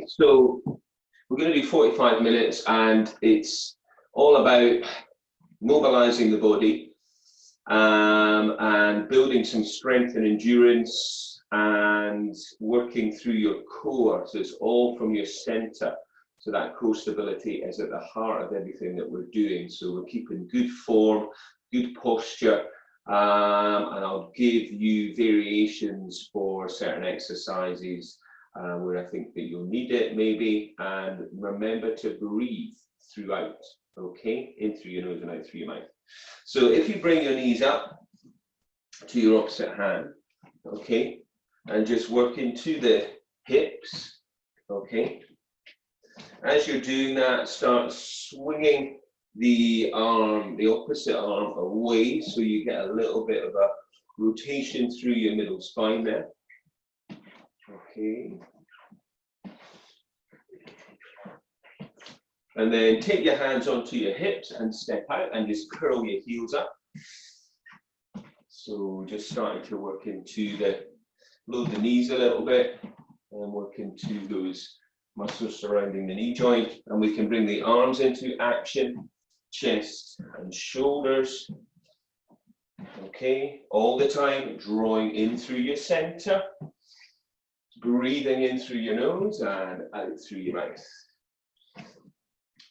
So we're going to do 45 minutes and it's all about mobilizing the body and building some strength and endurance and working through your core. So it's all from your center. So that core stability is at the heart of everything that we're doing. So we're keeping good form, good posture, and I'll give you variations for certain exercises where I think that you'll need it maybe, and remember to breathe throughout, okay? In through your nose and out through your mouth. So if you bring your knees up to your opposite hand, okay, and just work into the hips, okay? As you're doing that, start swinging the arm, the opposite arm away, so you get a little bit of a rotation through your middle spine there. Okay. And then take your hands onto your hips and step out and just curl your heels up. So just starting to work into load the knees a little bit and work into those muscles surrounding the knee joint. And we can bring the arms into action, chest and shoulders. Okay, all the time, drawing in through your center. Breathing in through your nose and out through your mouth.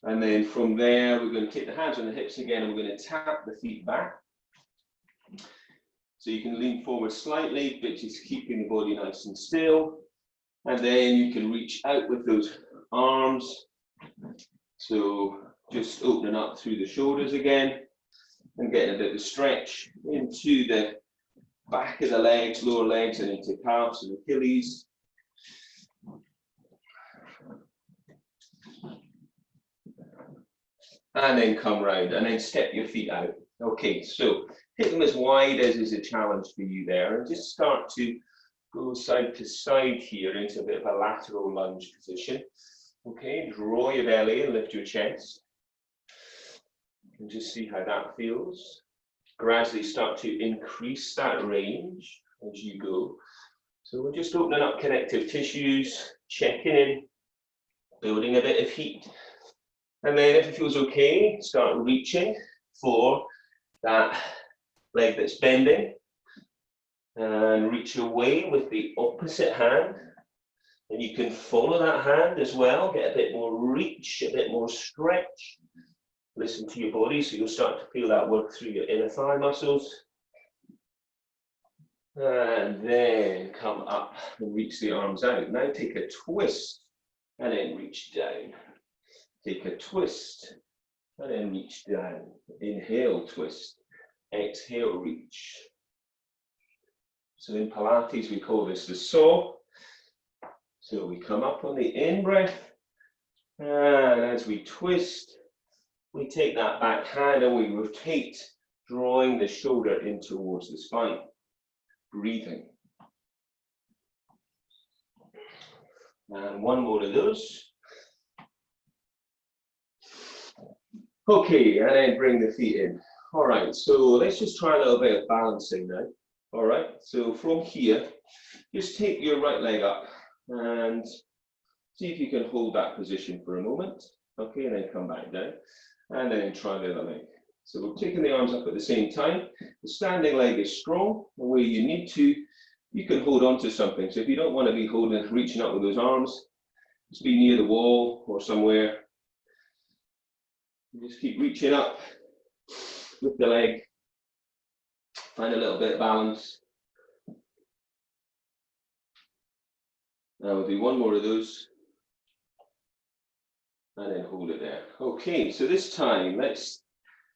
And then from there, we're going to take the hands on the hips again and we're going to tap the feet back. So you can lean forward slightly, but just keeping the body nice and still. And then you can reach out with those arms. So just opening up through the shoulders again and getting a bit of stretch into the back of the legs, lower legs, and into calves and Achilles. And then come round and then step your feet out. Okay, so hit them as wide as is a challenge for you there, and just start to go side to side here into a bit of a lateral lunge position. Okay, draw your belly and lift your chest. And just see how that feels. Gradually start to increase that range as you go. So we're just opening up connective tissues, checking in, building a bit of heat. And then if it feels okay, start reaching for that leg that's bending. And reach away with the opposite hand. And you can follow that hand as well, get a bit more reach, a bit more stretch. Listen to your body, so you'll start to feel that work through your inner thigh muscles. And then come up and reach the arms out. Now take a twist and then reach down. Take a twist and then reach down. Inhale, twist. Exhale, reach. So in Pilates, we call this the saw. So we come up on the in-breath. And as we twist, we take that back hand and we rotate, drawing the shoulder in towards the spine. Breathing. And one more of those. Okay, and then bring the feet in. All right, so let's just try a little bit of balancing now. All right, so from here, just take your right leg up and see if you can hold that position for a moment. Okay, and then come back down. And then try the other leg. So we're taking the arms up at the same time. The standing leg is strong. And where you need to, you can hold on to something. So if you don't want to be reaching up with those arms, just be near the wall or somewhere. Just keep reaching up with the leg. Find a little bit of balance. Now we'll do one more of those. And then hold it there. Okay, so this time, let's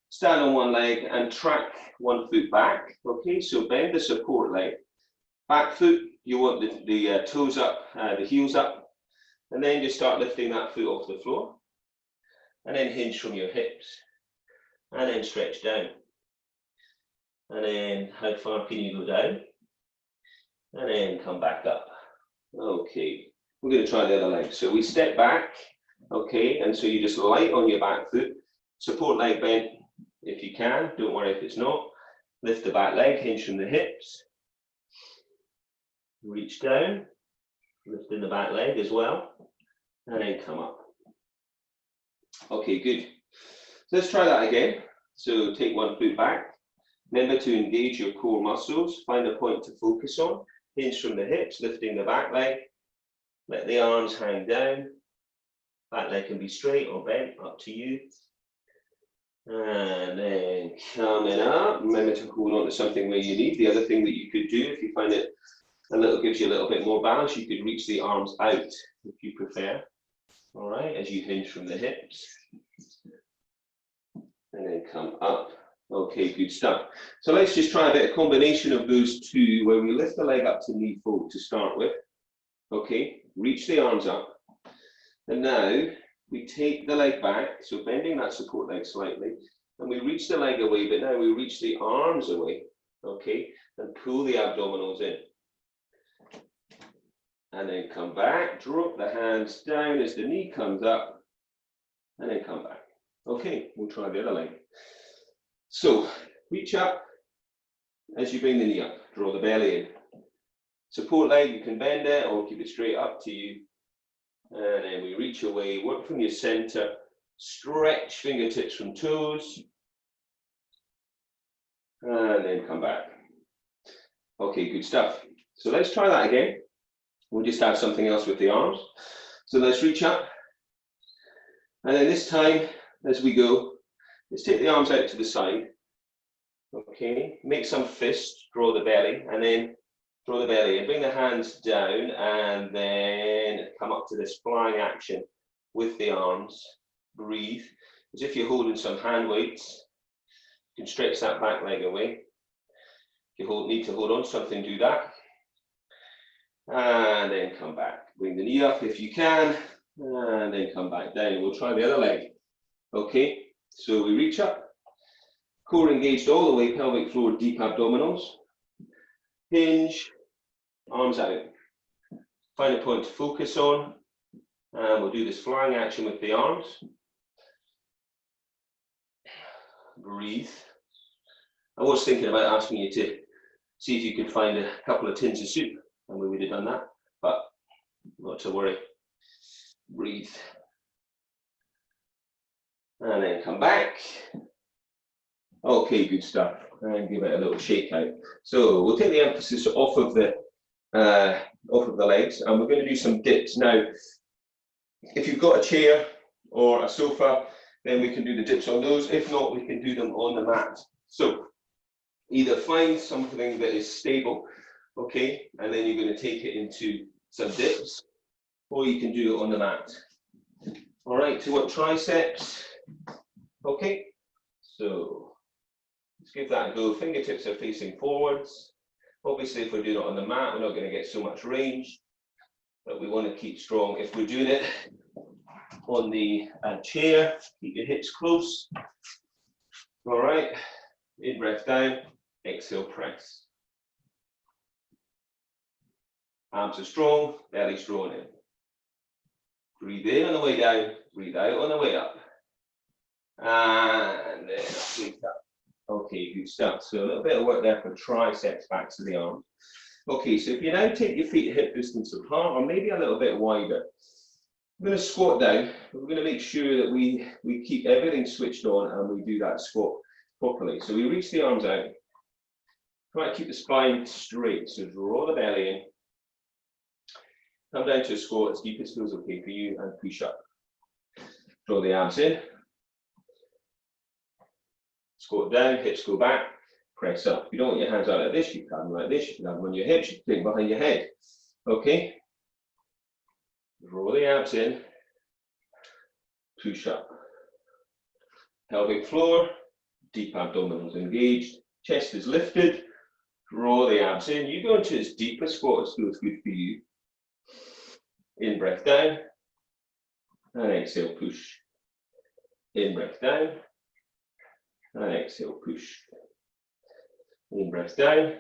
stand on one leg and track one foot back. Okay, so bend the support leg. Back foot, you want the toes up, the heels up. And then just start lifting that foot off the floor. And then hinge from your hips. And then stretch down. And then how far can you go down? And then come back up. Okay, we're going to try the other leg. So we step back. Okay, and so you just light on your back foot, support leg bent if you can, don't worry if it's not. Lift the back leg, hinge from the hips. Reach down, lifting the back leg as well. and then come up. Okay, good. So let's try that again. So take one foot back. Remember to engage your core muscles. Find a point to focus on. Hinge from the hips, lifting the back leg. Let the arms hang down. Back leg can be straight or bent, up to you. And then coming up. Remember to hold on to something where you need. The other thing that you could do, if you find it gives you a little bit more balance, you could reach the arms out if you prefer. All right, as you hinge from the hips. And then come up. Okay, good stuff. So let's just try a bit of combination of those two where we lift the leg up to knee fold to start with. Okay, reach the arms up. And now we take the leg back, so bending that support leg slightly, and we reach the leg away, but now we reach the arms away, okay, and pull the abdominals in. And then come back, drop the hands down as the knee comes up, and then come back. Okay, we'll try the other leg. So, reach up as you bring the knee up, draw the belly in. Support leg, you can bend it or keep it straight, up to you. And then we reach away, work from your center, stretch fingertips from toes, and then come back. Okay, good stuff. So let's try that again. We'll just have something else with the arms. So let's reach up. And then this time, as we go, let's take the arms out to the side. Okay, make some fists, draw the belly, and then draw the belly and bring the hands down, and then come up to this flying action with the arms. Breathe, as if you're holding some hand weights. You can stretch that back leg away. If you need to hold on to something, do that. And then come back. Bring the knee up if you can, and then come back down. We'll try the other leg. Okay, so we reach up, core engaged all the way, pelvic floor, deep abdominals. Hinge, arms out. Find a point to focus on, and we'll do this flying action with the arms. Breathe. I was thinking about asking you to see if you could find a couple of tins of soup, and we would have done that, but not to worry. Breathe. And then come back. Okay, good stuff. And give it a little shake out. So we'll take the emphasis off of the legs, and we're going to do some dips. Now, if you've got a chair or a sofa, then we can do the dips on those. If not, we can do them on the mat. So either find something that is stable, okay, and then you're going to take it into some dips, or you can do it on the mat. All right, to work triceps. Okay, so let's give that a go. Fingertips are facing forwards. Obviously, if we're doing it on the mat, we're not going to get so much range, but we want to keep strong. If we're doing it on the chair, keep your hips close. All right, in breath down, exhale, press. Arms are strong, belly's drawn in. Breathe in on the way down, breathe out on the way up. And then up. Okay, good stuff. So a little bit of work there for triceps, back to the arms. Okay, so if you now take your feet hip distance apart, or maybe a little bit wider, we're going to squat down. We're going to make sure that we keep everything switched on and we do that squat properly. So we reach the arms out. Try to keep the spine straight. So draw the belly in. Come down to a squat as deep as feels okay for you, and push up. Draw the arms in. Squat down, hips go back, press up. If you don't want your hands out like this, you can have them like this. You can have them on your hips, you can take them behind your head. Okay? Draw the abs in, push up. Pelvic floor, deep abdominals engaged, chest is lifted, draw the abs in. You go into as deep a squat as feels good for you. In breath down, and exhale, push. In breath down, and exhale, push. In breath down,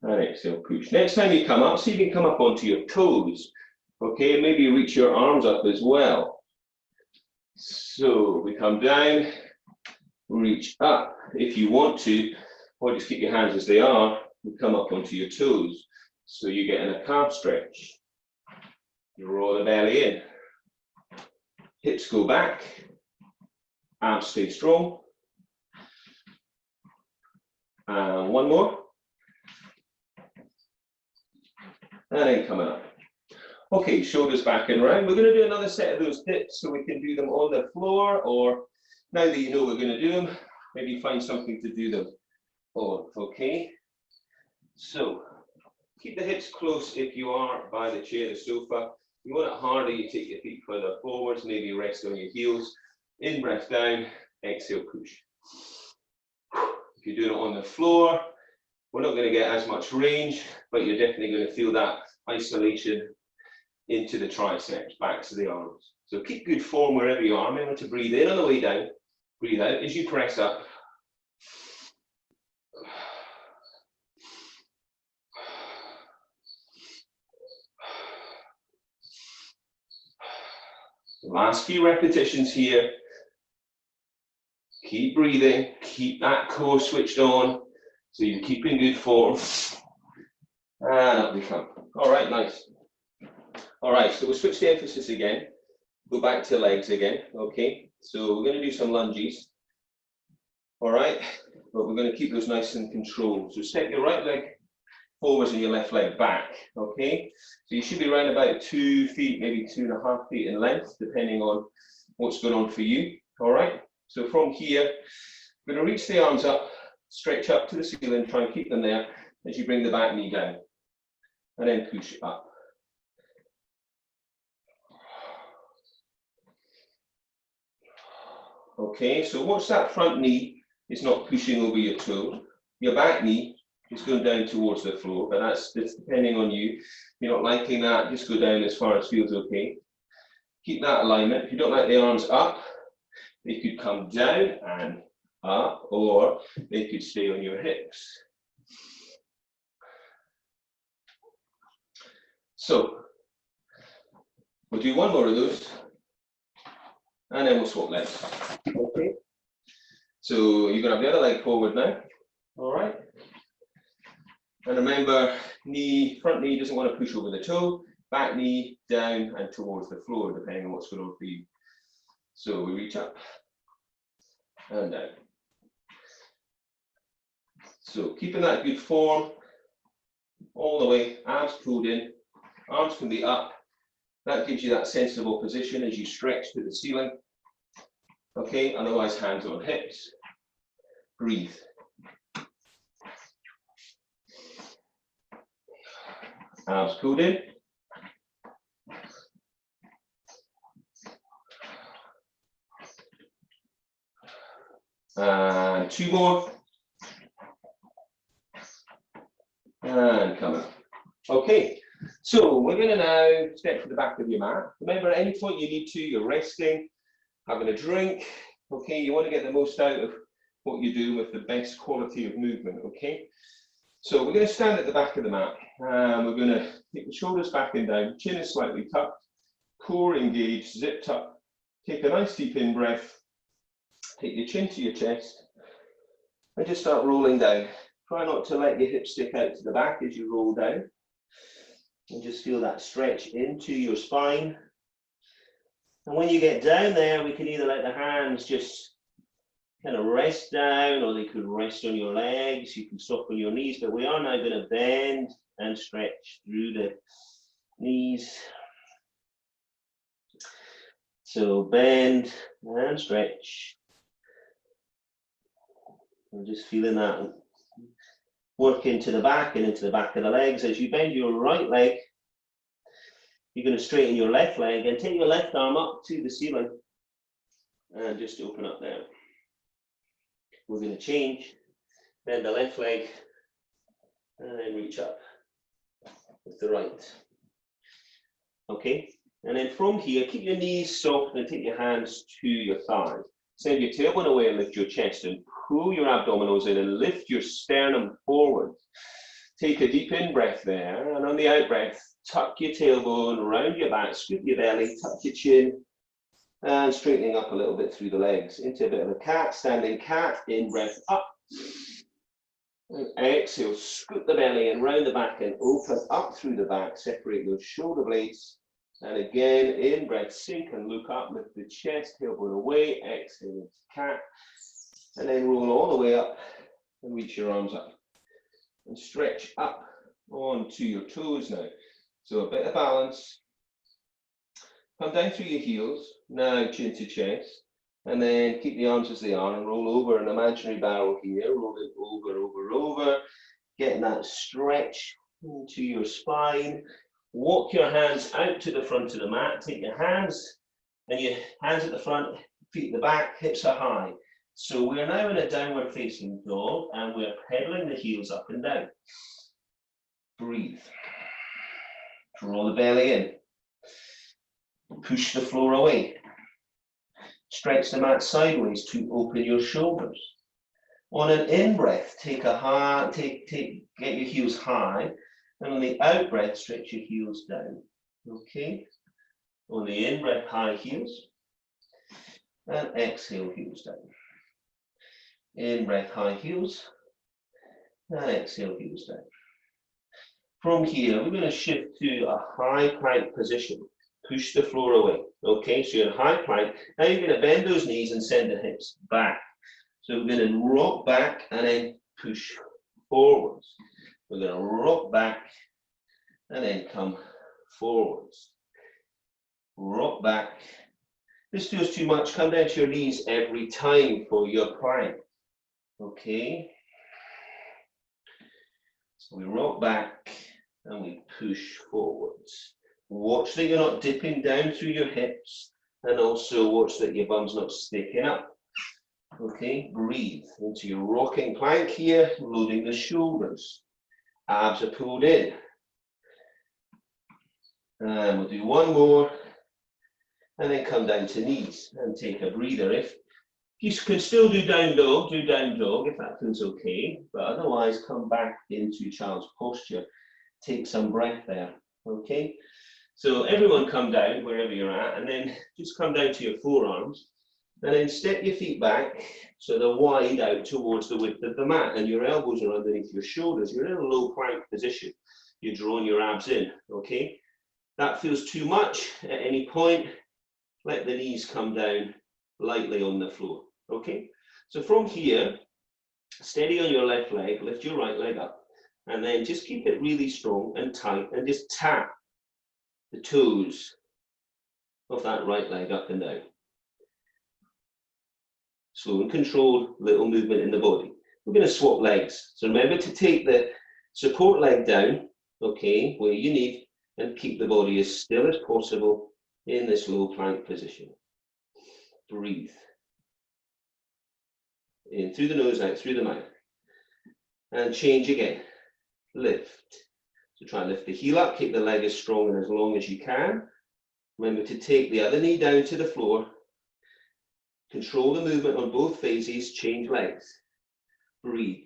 and exhale, push. Next time you come up, see if you can come up onto your toes. Okay, maybe reach your arms up as well. So we come down, reach up. If you want to, or just keep your hands as they are, you come up onto your toes. So you're getting a calf stretch. You roll the belly in. Hips go back. Abs stay strong. And one more. And then coming up. Okay, shoulders back and round. We're going to do another set of those dips, so we can do them on the floor, or now that you know we're going to do them, maybe find something to do them on. Okay, so keep the hips close if you are by the chair, the sofa. If you want it harder, you take your feet further forwards, maybe rest on your heels. In breath down, exhale, push. If you're doing it on the floor, we're not going to get as much range, but you're definitely going to feel that isolation into the triceps, backs of the arms. So keep good form wherever you are. Remember to breathe in on the way down, breathe out as you press up. The last few repetitions here. Keep breathing, keep that core switched on, so you're keeping good form. And up we come. All right, nice. All right, so we'll switch the emphasis again. Go back to legs again, okay? So we're going to do some lunges. All right, but we're going to keep those nice and controlled. So step your right leg forwards and your left leg back, okay? So you should be around about 2 feet, maybe 2.5 feet in length, depending on what's going on for you, all right? So from here, we're going to reach the arms up, stretch up to the ceiling, try and keep them there as you bring the back knee down, and then push up. Okay, so watch that front knee is not pushing over your toe. Your back knee is going down towards the floor, but that's depending on you. If you're not liking that, just go down as far as feels okay. Keep that alignment. If you don't like the arms up, they could come down and up, or they could stay on your hips. So we'll do one more of those, and then we'll swap legs. Okay. So you're going to have the other leg forward now. All right. And remember, front knee doesn't want to push over the toe, back knee down and towards the floor, depending on what's going on for you. So we reach up and down. So keeping that good form all the way, abs pulled in, arms can be up. That gives you that sensible position as you stretch to the ceiling. Okay, otherwise hands on hips. Breathe. Abs pulled in. And 2 more. And come up. Okay, so we're going to now step to the back of your mat. Remember, at any point you need to, you're resting, having a drink. Okay, you want to get the most out of what you do with the best quality of movement. Okay, so we're going to stand at the back of the mat. And we're going to take the shoulders back and down, chin is slightly tucked, core engaged, zipped up. Take a nice deep in breath. Take your chin to your chest and just start rolling down. Try not to let your hips stick out to the back as you roll down. And just feel that stretch into your spine. And when you get down there, we can either let the hands just kind of rest down, or they could rest on your legs. You can soften your knees, but we are now going to bend and stretch through the knees. So bend and stretch. I'm just feeling that work into the back and into the back of the legs. As you bend your right leg, you're going to straighten your left leg and take your left arm up to the ceiling and just open up there. We're going to change, bend the left leg and then reach up with the right. Okay, and then from here, keep your knees soft and take your hands to your thighs. Send your tailbone away and lift your chest and pull your abdominals in and lift your sternum forward. Take a deep in breath there, and on the out breath, tuck your tailbone, round your back, scoop your belly, tuck your chin, and straightening up a little bit through the legs into a bit of a cat, standing cat, in breath up. And exhale, scoop the belly and round the back and open up through the back, separate those shoulder blades And again, in breath, sink and look up, lift the chest, tailbone away, exhale into cat. And then roll all the way up and reach your arms up. And stretch up onto your toes now. So a bit of balance. Come down through your heels, now chin to chest. And then keep the arms as they are and roll over an imaginary barrel here. Roll it over, over, over. Getting that stretch into your spine. Walk your hands out to the front of the mat. Take your hands and your hands at the front, feet at the back, hips are high. So we're now in a downward facing dog and we're pedaling the heels up and down. Breathe. Draw the belly in. Push the floor away. Stretch the mat sideways to open your shoulders. On an in-breath, take a high, get your heels high. And on the out-breath, stretch your heels down. Okay? On the in-breath, high heels. And exhale, heels down. In-breath, high heels. And exhale, heels down. From here, we're going to shift to a high plank position. Push the floor away. Okay, so you're in high plank. Now you're going to bend those knees and send the hips back. So we're going to rock back and then push forwards. We're going to rock back and then come forwards. Rock back. This feels too much. Come down to your knees every time for your plank. Okay. So we rock back and we push forwards. Watch that you're not dipping down through your hips and also watch that your bum's not sticking up. Okay, breathe into your rocking plank here, loading the shoulders. Abs are pulled in. And we'll do one more. And then come down to knees and take a breather. If you can still do down dog if that feels okay. But otherwise, come back into child's posture. Take some breath there. Okay. So everyone come down wherever you're at, and then just come down to your forearms. And then step your feet back so they're wide out towards the width of the mat and your elbows are underneath your shoulders. You're in a low plank position. You're drawing your abs in, okay? That feels too much at any point. Let the knees come down lightly on the floor, okay? So from here, steady on your left leg, lift your right leg up. And then just keep it really strong and tight and just tap the toes of that right leg up and down. Slow and controlled little movement in the body. We're going to swap legs. So remember to take the support leg down, okay, where you need, and keep the body as still as possible in this low plank position. Breathe. In through the nose, out through the mouth. And change again. Lift. So try and lift the heel up, keep the leg as strong and as long as you can. Remember to take the other knee down to the floor. Control the movement on both phases, change legs. Breathe.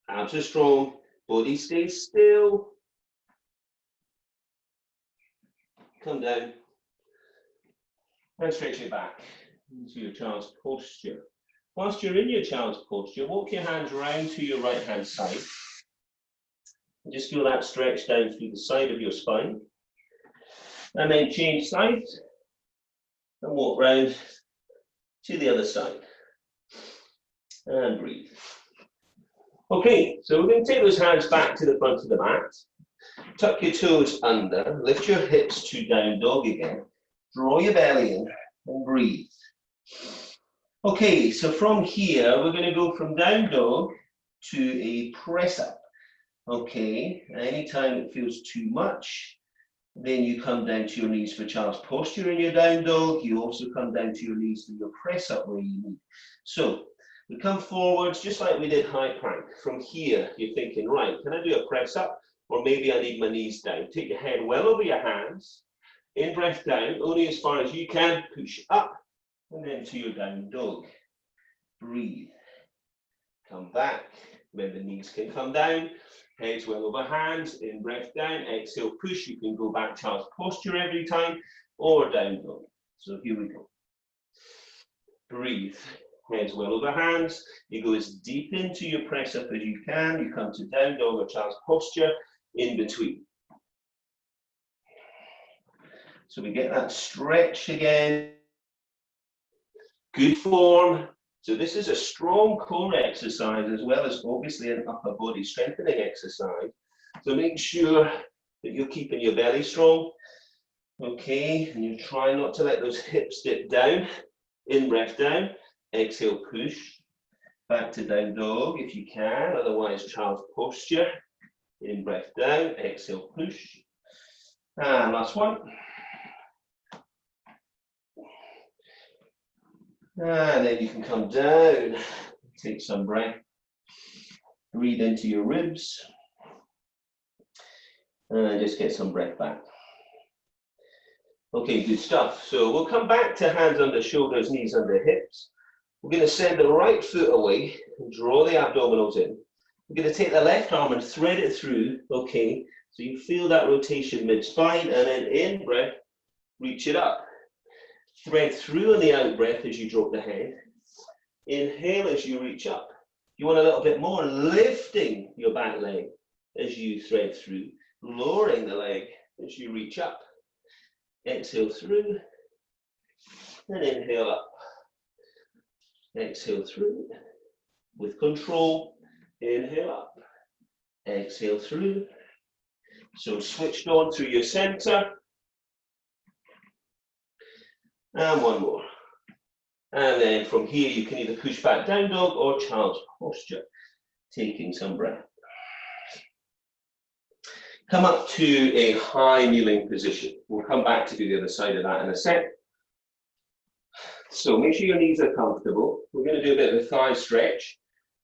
Abs are strong, body stays still. Come down and stretch it back into your child's posture. Whilst you're in your child's posture, walk your hands round to your right hand side. And just feel that stretch down through the side of your spine. And then change sides. And walk round to the other side. And breathe. Okay, so we're going to take those hands back to the front of the mat. Tuck your toes under, lift your hips to down dog again. Draw your belly in and breathe. Okay, so from here, we're going to go from down dog to a press up. Okay, anytime it feels too much, then you come down to your knees for child's posture in your down dog. You also come down to your knees for your press up where you need. So we come forwards just like we did high plank. From here, you're thinking, right, can I do a press up? Or maybe I need my knees down. Take your head well over your hands. In breath down, only as far as you can. Push up and then to your down dog. Breathe. Come back. Remember, knees can come down. Heads well over hands, in breath down, exhale, push. You can go back child's posture every time, or down dog. So here we go. Breathe. Heads well over hands. You go as deep into your press up as you can. You come to down dog or child's posture in between. So we get that stretch again. Good form. So this is a strong core exercise as well as obviously an upper body strengthening exercise. So make sure that you're keeping your belly strong. Okay, and you try not to let those hips dip down. In breath down, exhale push. Back to down dog if you can, otherwise child's posture. In breath down, exhale push. And last one. And then you can come down, take some breath, breathe into your ribs, and just get some breath back. Okay, good stuff. So we'll come back to hands under shoulders, knees under hips. We're going to send the right foot away and draw the abdominals in. We're going to take the left arm and thread it through, okay, so you feel that rotation mid-spine, and then in breath, reach it up. Thread through on the out breath as you drop the head. Inhale as you reach up. You want a little bit more, lifting your back leg as you thread through, lowering the leg as you reach up. Exhale through, and inhale up. Exhale through, with control, inhale up. Exhale through. So switched on through your center. And one more. And then from here, you can either push back down dog or child's posture, taking some breath. Come up to a high kneeling position. We'll come back to do the other side of that in a sec. So make sure your knees are comfortable. We're going to do a bit of a thigh stretch.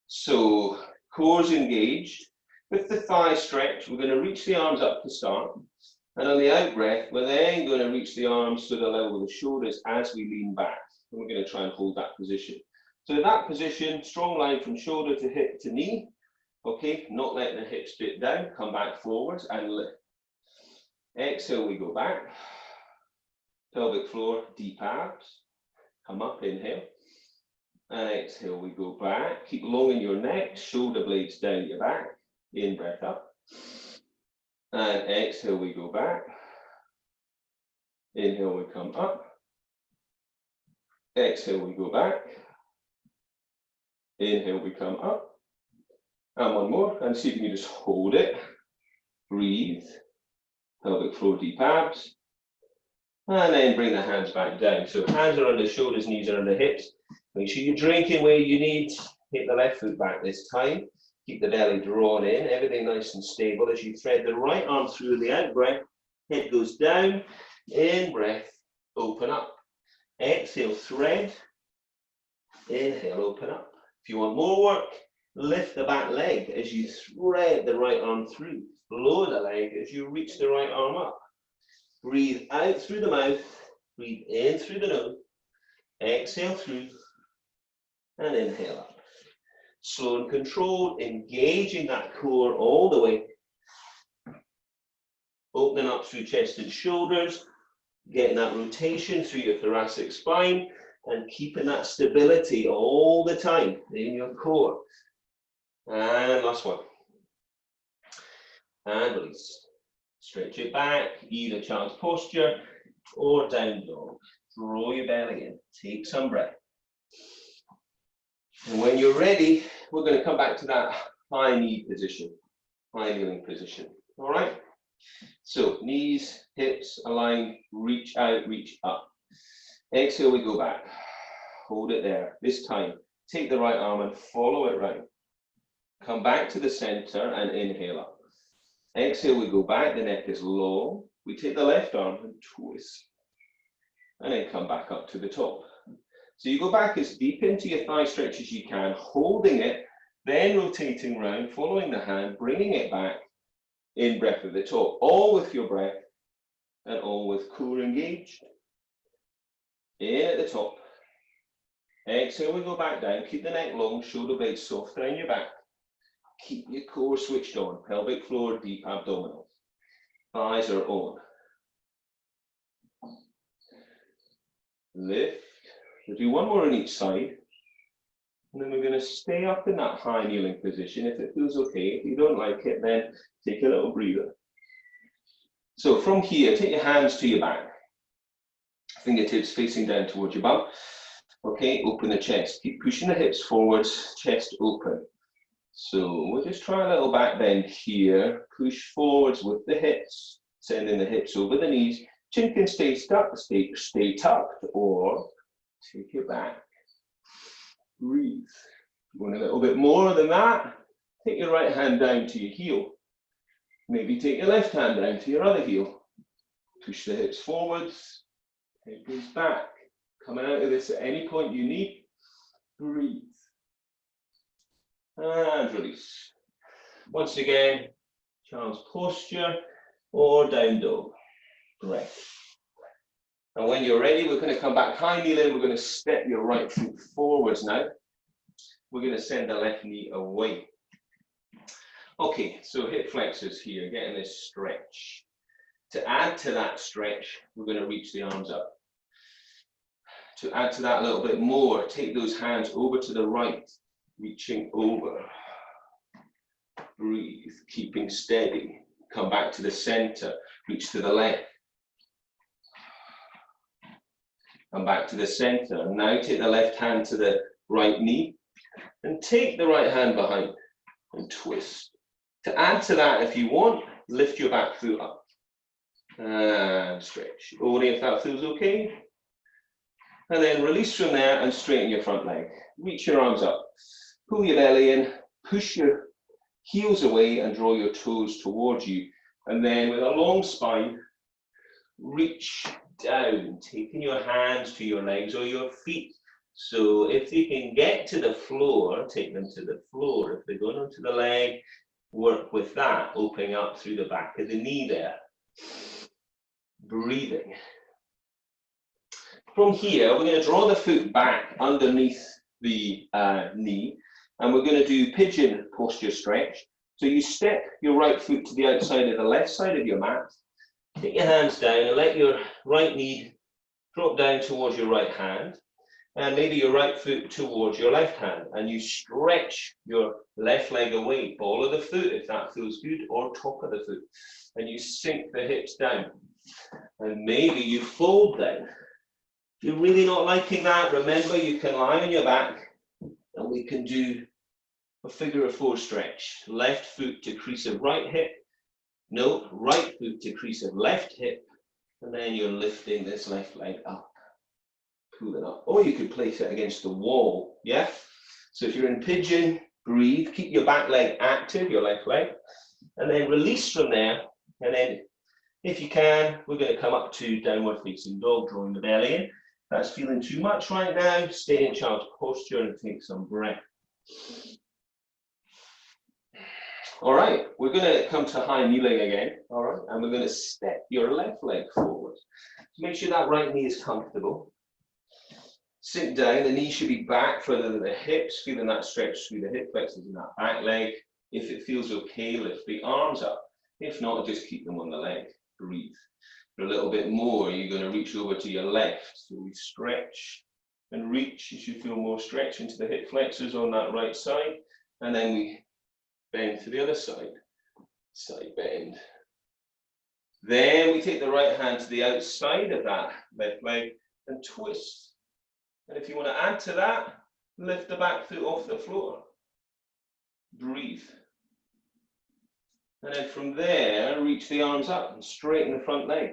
So core's engaged. With the thigh stretch, we're going to reach the arms up to start. And on the out breath, we're then going to reach the arms to the level of the shoulders as we lean back. And we're going to try and hold that position. So in that position, strong line from shoulder to hip to knee. Okay, not letting the hips dip down, come back forwards and lift. Exhale, we go back. Pelvic floor, deep abs. Come up, inhale. And exhale, we go back. Keep long in your neck, shoulder blades down your back. In breath up. And exhale, we go back. Inhale, we come up. Exhale, we go back. Inhale, we come up. And one more. And see if you can just hold it. Breathe. Pelvic floor, deep abs. And then bring the hands back down. So hands are under shoulders, knees are under hips. Make sure you're drinking where you need. Hit the left foot back this time. Keep the belly drawn in, everything nice and stable as you thread the right arm through the out breath. Head goes down, in breath, open up. Exhale, thread. Inhale, open up. If you want more work, lift the back leg as you thread the right arm through. Lower the leg as you reach the right arm up. Breathe out through the mouth, breathe in through the nose. Exhale through, and inhale up. Slow and controlled, engaging that core all the way. Opening up through chest and shoulders, getting that rotation through your thoracic spine, and keeping that stability all the time in your core. And last one. And release. Stretch it back, either child's posture or down dog. Draw your belly in, take some breath. And when you're ready, we're going to come back to that high knee position, high kneeling position. All right? So knees, hips aligned, reach out, reach up. Exhale, we go back. Hold it there. This time, take the right arm and follow it round. Come back to the center and inhale up. Exhale, we go back. The neck is long. We take the left arm and twist. And then come back up to the top. So you go back as deep into your thigh stretch as you can, holding it, then rotating round, following the hand, bringing it back, in breath at the top. All with your breath and all with core engaged. In at the top. Exhale, we go back down. Keep the neck long, shoulder blades soft around your back. Keep your core switched on. Pelvic floor, deep abdominals. Thighs are on. Lift. We'll do one more on each side. And then we're going to stay up in that high kneeling position if it feels okay. If you don't like it, then take a little breather. So from here, take your hands to your back. Fingertips facing down towards your bum. Okay, open the chest. Keep pushing the hips forwards, chest open. So we'll just try a little back bend here. Push forwards with the hips, sending the hips over the knees. Chin can stay stuck, stay tucked, or take it back. Breathe. You want a little bit more than that? Take your right hand down to your heel. Maybe take your left hand down to your other heel. Push the hips forwards, hip goes back. Coming out of this at any point you need. Breathe. And release. Once again, child's posture or down dog. Breath. And when you're ready, we're going to come back high kneeling. We're going to step your right foot forwards now. We're going to send the left knee away. Okay, so hip flexors here, getting this stretch. To add to that stretch, we're going to reach the arms up. To add to that a little bit more, take those hands over to the right, reaching over. Breathe, keeping steady. Come back to the center, reach to the left. Come back to the center. And now take the left hand to the right knee and take the right hand behind and twist. To add to that, if you want, lift your back foot up and stretch. Only if that feels okay. And then release from there and straighten your front leg. Reach your arms up. Pull your belly in, push your heels away and draw your toes towards you. And then with a long spine, reach down, taking your hands to your legs or your feet. So if you can get to the floor, take them to the floor. If they're going onto the leg, work with that, opening up through the back of the knee there. Breathing. From here, we're going to draw the foot back underneath the knee, and we're going to do pigeon posture stretch. So you step your right foot to the outside of the left side of your mat, take your hands down and let your right knee drop down towards your right hand, and maybe your right foot towards your left hand, and you stretch your left leg away, ball of the foot if that feels good, or top of the foot, and you sink the hips down, and maybe you fold down. If you're really not liking that, remember you can lie on your back, and we can do a figure of four stretch. Left foot to crease of right hip, no, right foot to crease of left hip, and then you're lifting this left leg up. Pull it up, or you could place it against the wall, yeah? So if you're in pigeon, breathe, keep your back leg active, your left leg, and then release from there, and then if you can, we're going to come up to downward facing dog, drawing the belly in. If that's feeling too much right now, stay in child's posture and take some breath. All right, we're going to come to high kneeling again, all right, and we're going to step your left leg forward. So make sure that right knee is comfortable. Sink down, the knee should be back further than the hips, feeling that stretch through the hip flexors in that back leg. If it feels okay, lift the arms up. If not, just keep them on the leg. Breathe. For a little bit more, you're going to reach over to your left. So we stretch and reach. You should feel more stretch into the hip flexors on that right side. And then we bend to the other side. Side bend. Then we take the right hand to the outside of that left leg and twist. And if you want to add to that, lift the back foot off the floor. Breathe. And then from there, reach the arms up and straighten the front leg.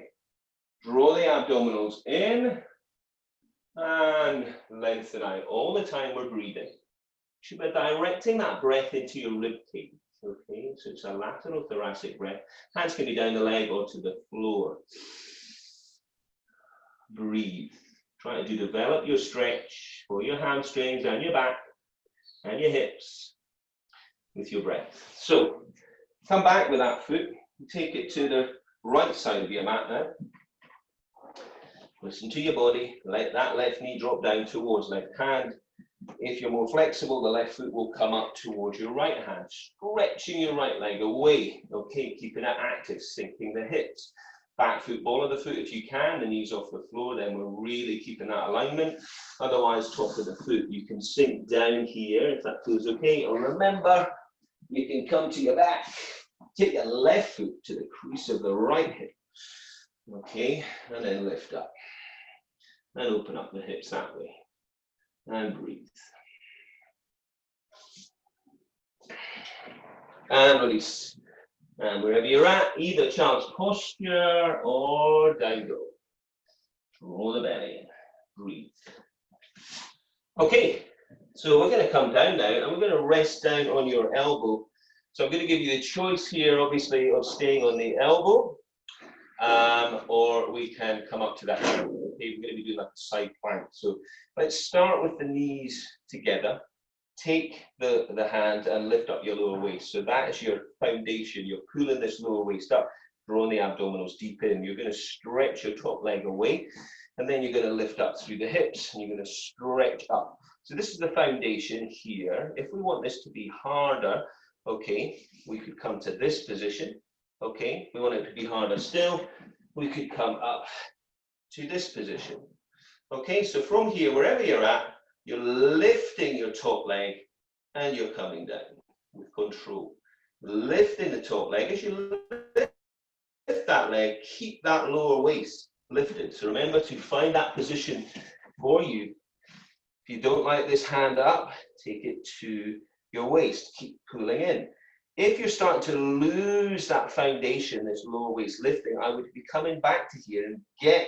Draw the abdominals in and lengthen out. All the time we're breathing. Should be directing that breath into your rib cage. Okay, so it's a lateral thoracic breath. Hands can be down the leg or to the floor. Breathe. Try to develop your stretch for your hamstrings and your back and your hips with your breath. So come back with that foot. Take it to the right side of your mat now. Listen to your body. Let that left knee drop down towards left hand. If you're more flexible, the left foot will come up towards your right hand, stretching your right leg away. Okay, keeping it active, sinking the hips. Back foot, ball of the foot if you can, the knees off the floor, then we're really keeping that alignment. Otherwise, top of the foot, you can sink down here if that feels okay. Or remember, you can come to your back, take your left foot to the crease of the right hip. Okay, and then lift up. and open up the hips that way. And breathe. And release. And wherever you're at, either child's posture or down dog. Roll the belly in. Breathe. Okay, so we're going to come down now and we're going to rest down on your elbow. So I'm going to give you the choice here, obviously, of staying on the elbow, or we can come up to that. Okay, we're going to be doing like a side plank. So let's start with the knees together. Take the hand and lift up your lower waist. So that is your foundation. You're pulling this lower waist up, drawing the abdominals deep in. You're going to stretch your top leg away, and then you're going to lift up through the hips, and you're going to stretch up. So this is the foundation here. If we want this to be harder, okay, we could come to this position. Okay, we want it to be harder still, we could come up to this position. Okay, so from here, wherever you're at, you're lifting your top leg and you're coming down with control. Lifting the top leg. As you lift that leg, keep that lower waist lifted. So remember to find that position for you. If you don't like this hand up, take it to your waist. Keep pulling in. If you're starting to lose that foundation, this lower waist lifting, I would be coming back to here and get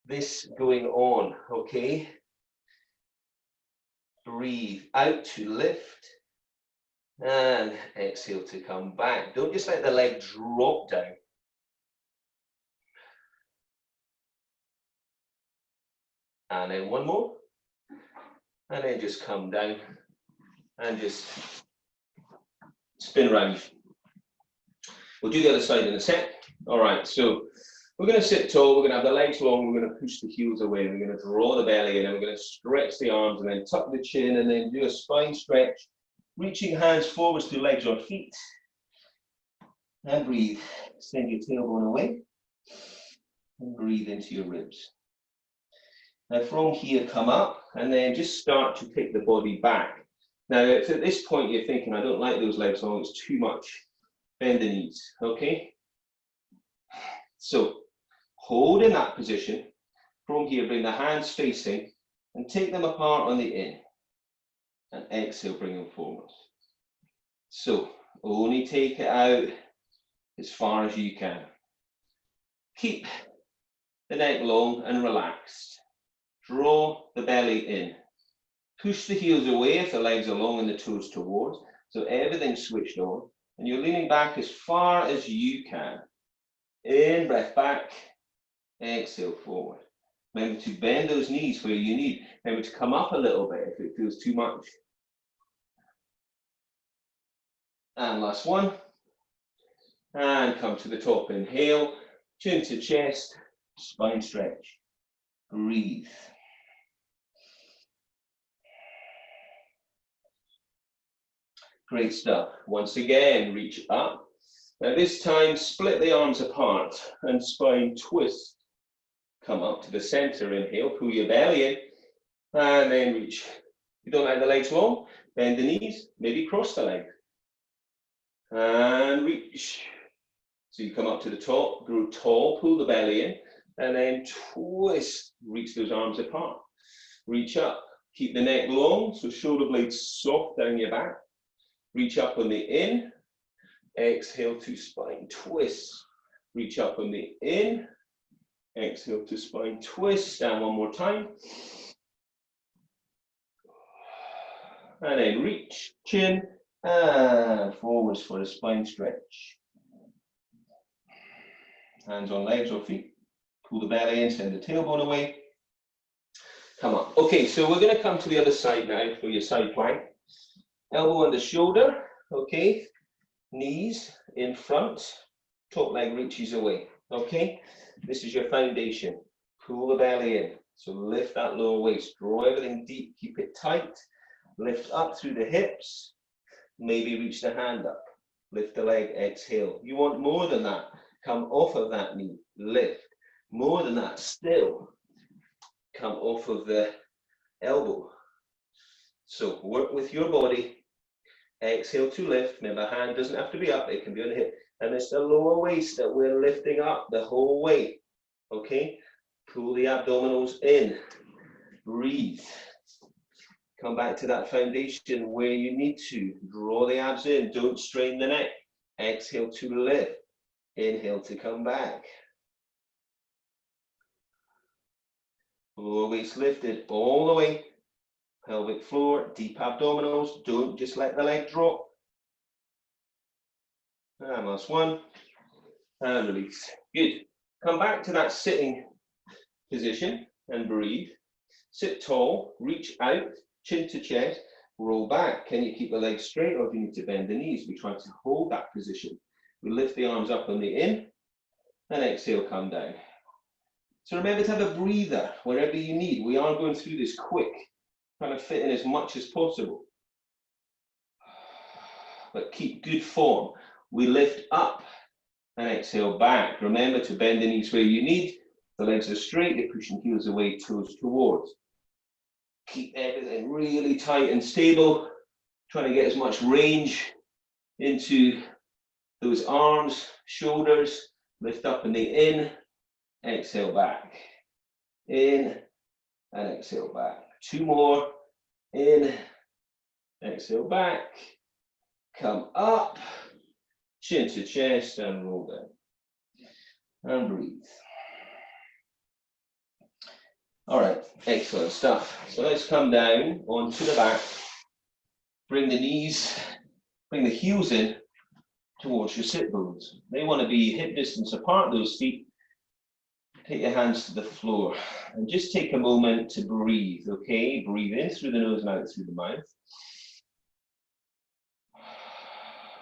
this going on, okay? Breathe out to lift and exhale to come back. Don't just let the leg drop down. And then one more. And then just come down and just spin around. We'll do the other side in a sec. All right, so we're going to sit tall, we're going to have the legs long, we're going to push the heels away, we're going to draw the belly in, and we're going to stretch the arms and then tuck the chin and then do a spine stretch, reaching hands forwards to legs or feet. And breathe. Send your tailbone away and breathe into your ribs. Now from here, come up and then just start to take the body back. Now, if at this point you're thinking, I don't like those legs long, it's too much, bend the knees, okay? So, hold in that position. From here, bring the hands facing and take them apart on the in. And exhale, bring them forward. So, only take it out as far as you can. Keep the neck long and relaxed. Draw the belly in. Push the heels away if the legs are long and the toes towards. So everything's switched on. And you're leaning back as far as you can. In, breath back. Exhale, forward. Remember to bend those knees where you need. Remember to come up a little bit if it feels too much. And last one. And come to the top. Inhale, chin to chest, spine stretch. Breathe. Great stuff. Once again, reach up. Now this time, split the arms apart and spine twist. Come up to the center, inhale, pull your belly in, and then reach. If you don't like the legs long, bend the knees, maybe cross the legs. And reach. So you come up to the top, grow tall, pull the belly in, and then twist, reach those arms apart. Reach up, keep the neck long, so shoulder blades soft down your back. Reach up on the in, exhale to spine twist. Reach up on the in, exhale to spine twist, and one more time. And then reach, chin, and forwards for a spine stretch. Hands on legs or feet. Pull the belly in, send the tailbone away. Come up. Okay, so we're going to come to the other side now for your side plank. Elbow on the shoulder, okay. Knees in front, top leg reaches away, okay. This is your foundation. Pull the belly in. So lift that lower waist, draw everything deep, keep it tight. Lift up through the hips, maybe reach the hand up. Lift the leg, exhale. You want more than that. Come off of that knee, lift. More than that, still. Come off of the elbow. So work with your body. Exhale to lift. Remember, hand doesn't have to be up, it can be on the hip. And it's the lower waist that we're lifting up the whole way. Okay? Pull the abdominals in. Breathe. Come back to that foundation where you need to. Draw the abs in. Don't strain the neck. Exhale to lift. Inhale to come back. Lower waist lifted all the way. Pelvic floor, deep abdominals. Don't just let the leg drop. And last one. And release. Good. Come back to that sitting position and breathe. Sit tall, reach out, chin to chest, roll back. Can you keep the legs straight or do you need to bend the knees? We try to hold that position. We lift the arms up on the in and exhale, come down. So remember to have a breather wherever you need. We are going through this quick, trying to fit in as much as possible. But keep good form. We lift up and exhale back. Remember to bend the knees where you need. The legs are straight, you're pushing heels away, toes towards. Keep everything really tight and stable. Trying to get as much range into those arms, shoulders. Lift up in the in, exhale back. In and exhale back. Two more. In, exhale back. Come up, chin to chest and roll down. And breathe. All right, excellent stuff. So let's come down onto the back. Bring the knees, bring the heels in towards your sit bones. They want to be hip distance apart, those feet. Take your hands to the floor and just take a moment to breathe, okay? Breathe in through the nose and out through the mouth.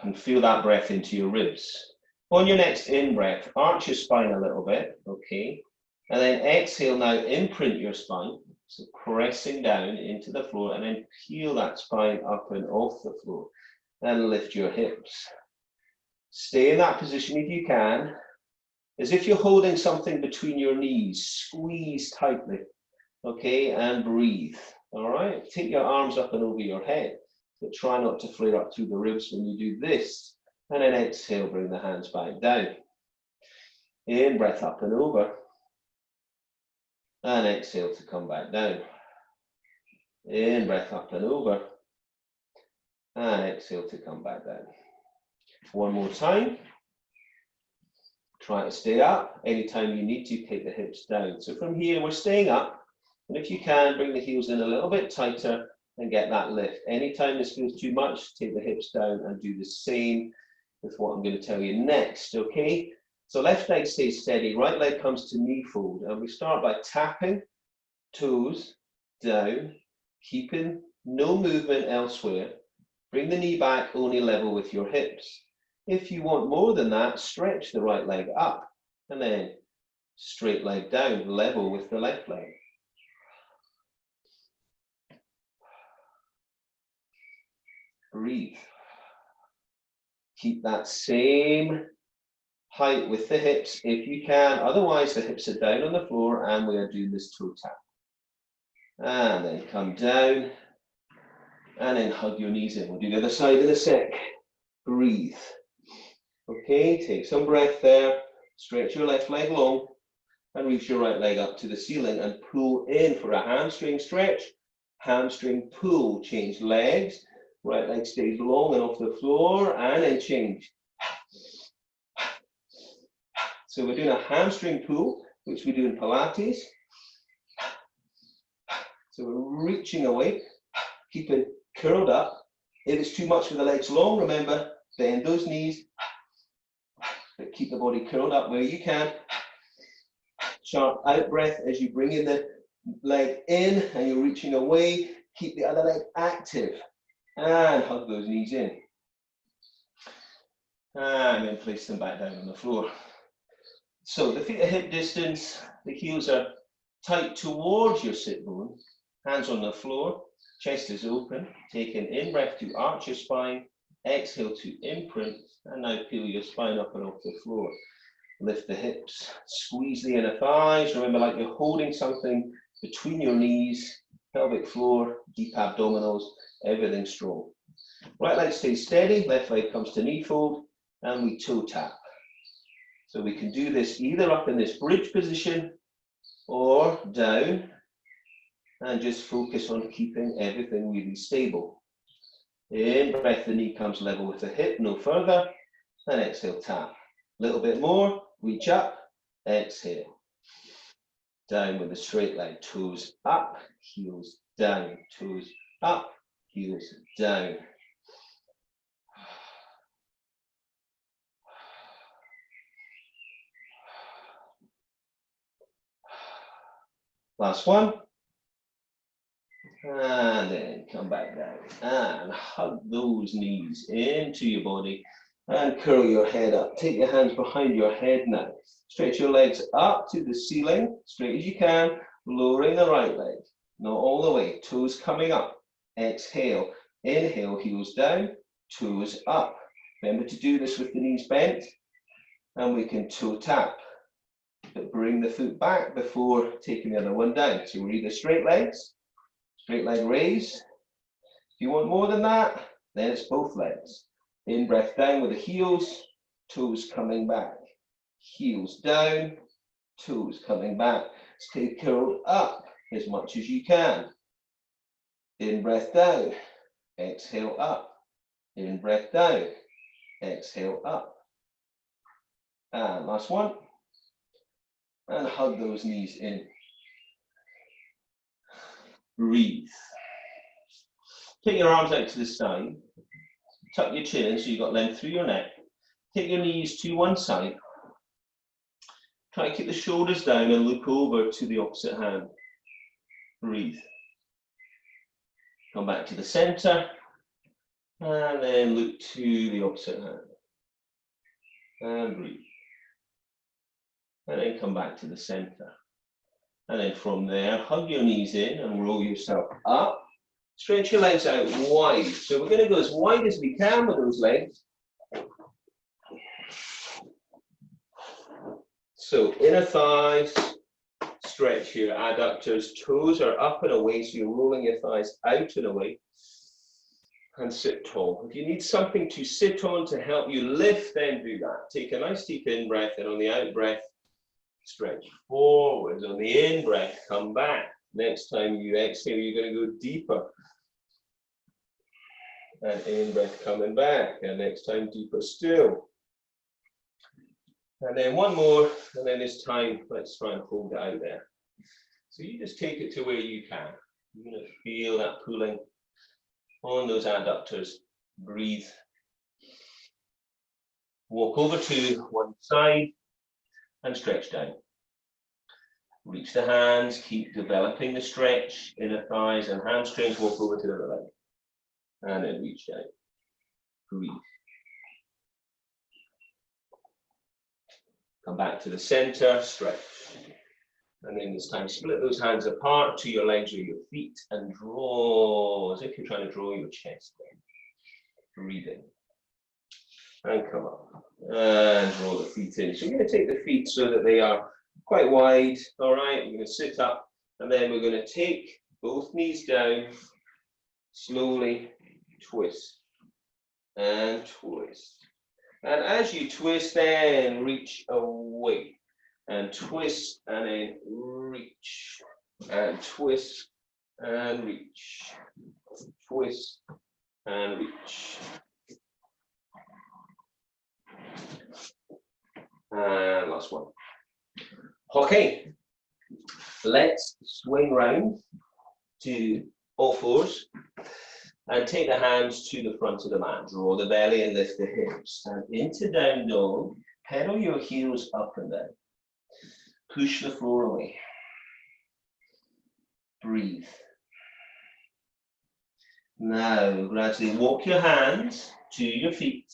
And feel that breath into your ribs. On your next in-breath, arch your spine a little bit, okay? And then exhale now, imprint your spine, so pressing down into the floor and then peel that spine up and off the floor and lift your hips. Stay in that position if you can, as if you're holding something between your knees, squeeze tightly, okay, and breathe, all right? Take your arms up and over your head, but try not to flare up through the ribs when you do this, and then exhale, bring the hands back down. In, breath up and over. And exhale to come back down. In, breath up and over. And exhale to come back down. One more time. Try to stay up. Anytime you need to, take the hips down. So from here, we're staying up. And if you can, bring the heels in a little bit tighter and get that lift. Anytime this feels too much, take the hips down and do the same with what I'm going to tell you next, okay? So left leg stays steady, right leg comes to knee fold, and we start by tapping toes down, keeping no movement elsewhere. Bring the knee back only level with your hips. If you want more than that, stretch the right leg up, and then straight leg down, level with the left leg. Breathe. Keep that same height with the hips if you can, otherwise the hips are down on the floor and we are doing this toe tap. And then come down and then hug your knees in. We'll do the other side in a sec. Breathe. Okay, take some breath there, stretch your left leg long and reach your right leg up to the ceiling and pull in for a hamstring stretch, hamstring pull, change legs, right leg stays long and off the floor and then change. So we're doing a hamstring pull, which we do in Pilates. So we're reaching away, keep it curled up. If it's too much for the legs long, remember, bend those knees, but keep the body curled up where you can. Sharp out breath as you bring in the leg in and you're reaching away. Keep the other leg active and hug those knees in. And then place them back down on the floor. So the feet are hip distance, the heels are tight towards your sit bone, hands on the floor, chest is open, take an in-breath to arch your spine, exhale to imprint, and now peel your spine up and off the floor. Lift the hips, squeeze the inner thighs, remember like you're holding something between your knees, pelvic floor, deep abdominals, everything strong. Right leg stays steady, left leg comes to knee fold, and we toe tap. So we can do this either up in this bridge position, or down, and just focus on keeping everything really stable. In breath, the knee comes level with the hip, no further, and exhale, tap. A little bit more, reach up, exhale. Down with a straight line, toes up, heels down, toes up, heels down. Last one. And then come back down and hug those knees into your body and curl your head up. Take your hands behind your head now. Stretch your legs up to the ceiling, straight as you can, lowering the right leg, not all the way, toes coming up. Exhale, inhale, heels down, toes up. Remember to do this with the knees bent, and we can toe tap. But bring the foot back before taking the other one down. So we're either straight legs, straight leg raise. If you want more than that, then it's both legs. In breath down with the heels, toes coming back. Heels down, toes coming back. Stay curled up as much as you can. In breath down, exhale up. In breath down, exhale up. And last one. And hug those knees in. Breathe. Take your arms out to the side. Tuck your chin in so you've got length through your neck. Take your knees to one side. Try to keep the shoulders down and look over to the opposite hand. Breathe. Come back to the center. And then look to the opposite hand. And breathe. And then come back to the center. And then from there, hug your knees in and roll yourself up. Stretch your legs out wide. So we're going to go as wide as we can with those legs. So inner thighs, stretch here, adductors, toes are up and away, so you're rolling your thighs out and away. And sit tall. If you need something to sit on to help you lift, then do that. Take a nice deep in breath, and on the out breath, stretch forwards. On the in breath, come back. Next time you exhale, you're going to go deeper. And in breath, coming back. And next time, deeper still. And then one more, and then it's time. Let's try and hold it out there. So you just take it to where you can. You're going to feel that pulling on those adductors. Breathe. Walk over to one side and stretch down. Reach the hands, keep developing the stretch, inner thighs and hamstrings. Walk over to the other leg. And then reach down. Breathe. Come back to the center, stretch. And then this time, split those hands apart to your legs or your feet and draw as if you're trying to draw your chest down. Breathing. And come up. And draw the feet in. So you're going to take the feet so that they are quite wide. All right, you're going to sit up. And then we're going to take both knees down. Slowly twist. And twist. And as you twist, then reach away. And twist, and then reach. And twist, and reach. Twist, and reach. And last one. Okay. Let's swing round to all fours. And take the hands to the front of the mat. Draw the belly and lift the hips. And into down dog. Pedal your heels up and down. Push the floor away. Breathe. Now, gradually walk your hands to your feet.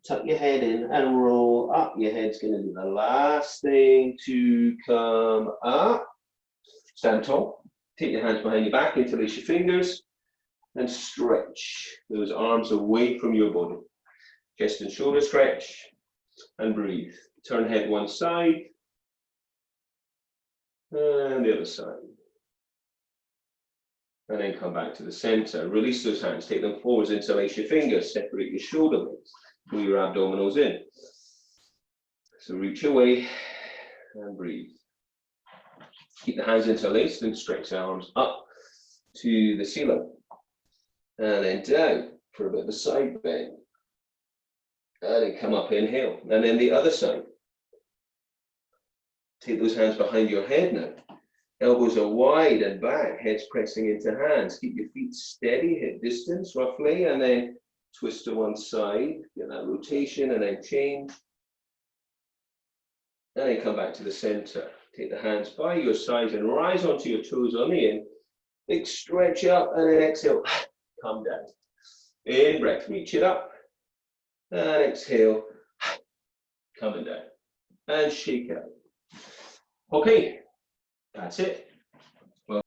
Tuck your head in and roll up. Your head's going to do the last thing to come up. Stand tall. Take your hands behind your back, interlace your fingers. And stretch those arms away from your body. Chest and shoulder stretch. And breathe. Turn head one side. And the other side. And then come back to the center. Release those hands. Take them forwards. Interlace your fingers. Separate your shoulder blades. Pull your abdominals in. So reach away and breathe. Keep the hands interlaced and stretch the arms up to the ceiling. And then down for a bit of a side bend. And then come up, inhale. And then the other side. Take those hands behind your head now. Elbows are wide and back, head's pressing into hands. Keep your feet steady, hip distance roughly, and then twist to one side, get that rotation, and then change. And then come back to the center. Take the hands by your sides and rise onto your toes on the in. Big stretch up, and then exhale, come down. In breath, reach it up, and exhale, coming down. And shake it out. Okay. That's it.